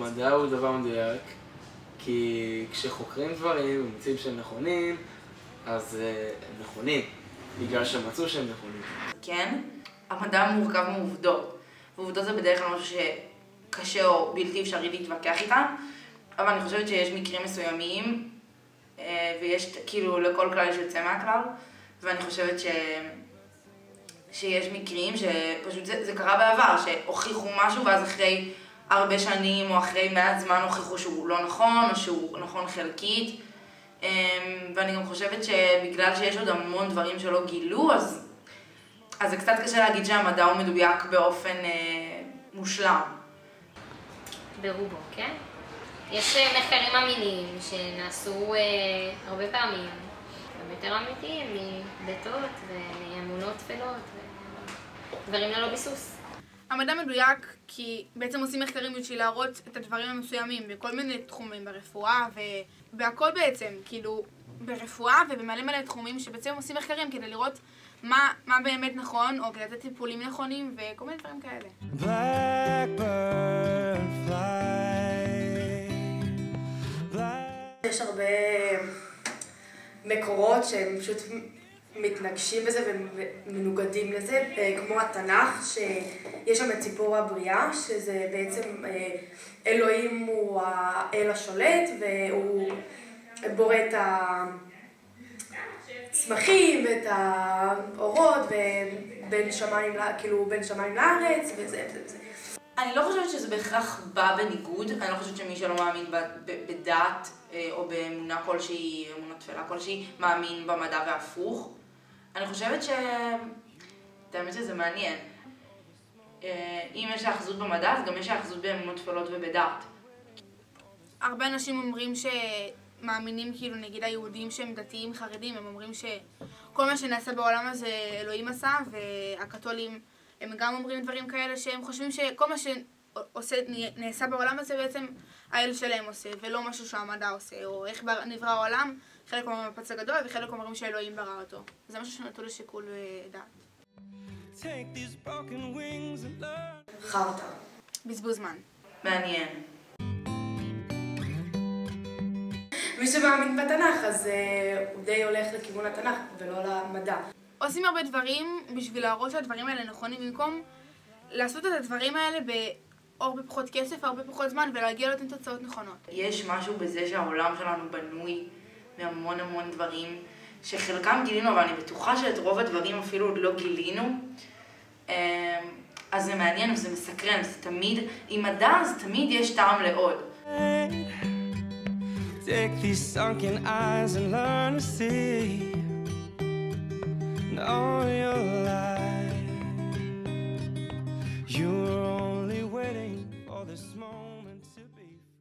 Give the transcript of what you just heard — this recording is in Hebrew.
המדע הוא דבר מדויק, כי כשחוקרים דברים ומוצאים שהם נכונים, אז הם נכונים, בגלל שמצאו שהם נכונים. כן, המדע מורכב מעובדות, ועובדות זה בדרך כלל משהו שקשה או בלתי אפשרי להתווכח איתם, אבל אני חושבת שיש מקרים מסוימים, ויש כאילו לכל כלל יש יוצא מהכלל, ואני חושבת שיש מקרים שפשוט זה קרה בעבר, שהוכיחו משהו ואז אחרי הרבה שנים או אחרי מעט זמן הוכיחו שהוא לא נכון או שהוא נכון חלקית. ואני גם חושבת שבגלל שיש עוד המון דברים שלא גילו, אז זה קצת קשה להגיד שהמדע הוא מדויק באופן מושלם. ברובו, כן? יש מחקרים אמינים שנעשו הרבה פעמים, הם יותר אמיתיים מדתות ומאמונות תפלות ודברים ללא ביסוס. המדע מדויק כי בעצם עושים מחקרים בשביל להראות את הדברים המסוימים בכל מיני תחומים, ברפואה ובהכל בעצם, כאילו ברפואה ובמלא מלא תחומים שבעצם עושים מחקרים כדי לראות מה באמת נכון או כדי לתת טיפולים נכונים וכל מיני דברים כאלה. יש הרבה מקורות שהם פשוט מתנגשים בזה ומנוגדים לזה, כמו התנ"ך, שיש שם את סיפור הבריאה, שזה בעצם אלוהים הוא האל השולט, והוא בורא את הצמחים ואת האורות, ובין שמיים לארץ, וזה. אני לא חושבת שזה בהכרח בא בניגוד, אני לא חושבת שמי שלא מאמין בדת או באמונה כלשהי, אמונה תפלה כלשהי, מאמין במדע והפוך. אני חושבת האמת שזה מעניין. אם יש האחזות במדע, אז גם יש האחזות באמונות תפלות ובדת. הרבה אנשים אומרים שמאמינים, כאילו נגיד היהודים שהם דתיים חרדים, הם אומרים שכל מה שנעשה בעולם הזה אלוהים עשה, והקתולים הם גם אומרים דברים כאלה שהם חושבים שכל מה שנעשה בעולם הזה בעצם האל שלהם עושה, ולא משהו שהמדע עושה, או איך נברא העולם, חלק אומרים המפץ הגדול וחלק אומרים שאלוהים ברא אותו. זה משהו שנתון לשיקול ודעת. חרטא. בזבוז זמן. מעניין. מי שמאמין בתנ"ך, אז הוא די הולך לכיוון התנ"ך ולא למדע. עושים הרבה דברים בשביל להראות שהדברים האלה נכונים, במקום לעשות את הדברים האלה הרבה פחות כסף, הרבה פחות זמן, ולהגיע לאותן תוצאות נכונות. יש משהו בזה שהעולם שלנו בנוי מהמון המון דברים, שחלקם גילינו, אבל אני בטוחה שאת רוב הדברים אפילו עוד לא גילינו. אז זה מעניין וזה מסקרן, זה תמיד, עם מדע אז תמיד יש טעם לעוד. Take these sunken eyes and learn to see. No.